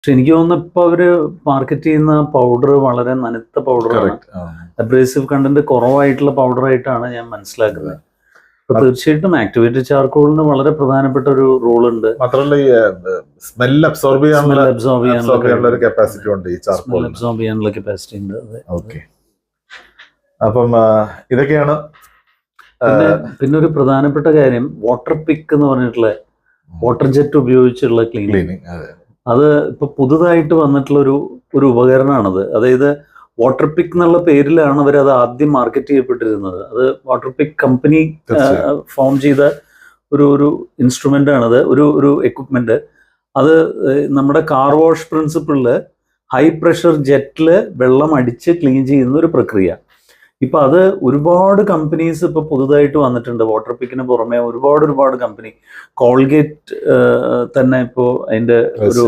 പക്ഷെ എനിക്ക് തോന്നുന്നു ഇപ്പൊ അവര് മാർക്കറ്റ് ചെയ്യുന്ന പൗഡർ വളരെ നനുത്ത പൗഡറാണ്. അബ്രേസീവ് കണ്ടന്റ് കുറവായിട്ടുള്ള പൗഡർ ആയിട്ടാണ് ഞാൻ മനസ്സിലാക്കുന്നത്. അപ്പൊ തീർച്ചയായിട്ടും ആക്ടിവേറ്റഡ് ചാർക്കോളിന് വളരെ പ്രധാനപ്പെട്ട ഒരു റോൾ ഉണ്ട്. മാത്രമല്ല ഈ സ്മെൽ അബ്സോർബ് ചെയ്യാനുള്ള കപ്പാസിറ്റി ഉണ്ട് ഈ ചാർക്കോൾ, അബ്സോർബ് ചെയ്യാനുള്ള കപ്പാസിറ്റി ഉണ്ട്. ഓക്കെ. അപ്പം ഇതൊക്കെയാണ്. പിന്നെ ഒരു പ്രധാനപ്പെട്ട കാര്യം വാട്ടർ പിക്ക് എന്ന് പറഞ്ഞിട്ടുള്ള വാട്ടർ ജെറ്റ് ഉപയോഗിച്ചുള്ള ക്ലീനിങ്. അത് ഇപ്പൊ പുതുതായിട്ട് വന്നിട്ടുള്ള ഒരു ഉപകരണമാണത്. അതായത് വാട്ടർ പിക്ക് എന്നുള്ള പേരിലാണ് അവർ അത് ആദ്യം മാർക്കറ്റ് ചെയ്യപ്പെട്ടിരുന്നത്. അത് വാട്ടർ പിക്ക് കമ്പനി ഫോം ചെയ്ത ഒരു ഇൻസ്ട്രുമെന്റ് ആണത്, ഒരു എക്വിപ്മെന്റ്. അത് നമ്മുടെ കാർ വാഷ് പ്രിൻസിപ്പിളില് ഹൈ പ്രഷർ ജെറ്റില് വെള്ളം അടിച്ച് ക്ലീൻ ചെയ്യുന്ന ഒരു പ്രക്രിയ. ഇപ്പൊ അത് ഒരുപാട് കമ്പനീസ് ഇപ്പൊ പുതുതായിട്ട് വന്നിട്ടുണ്ട്. വാട്ടർ പിക്കിന് പുറമെ ഒരുപാട് കമ്പനി, കോൾഗേറ്റ് തന്നെ ഇപ്പോ അതിന്റെ ഒരു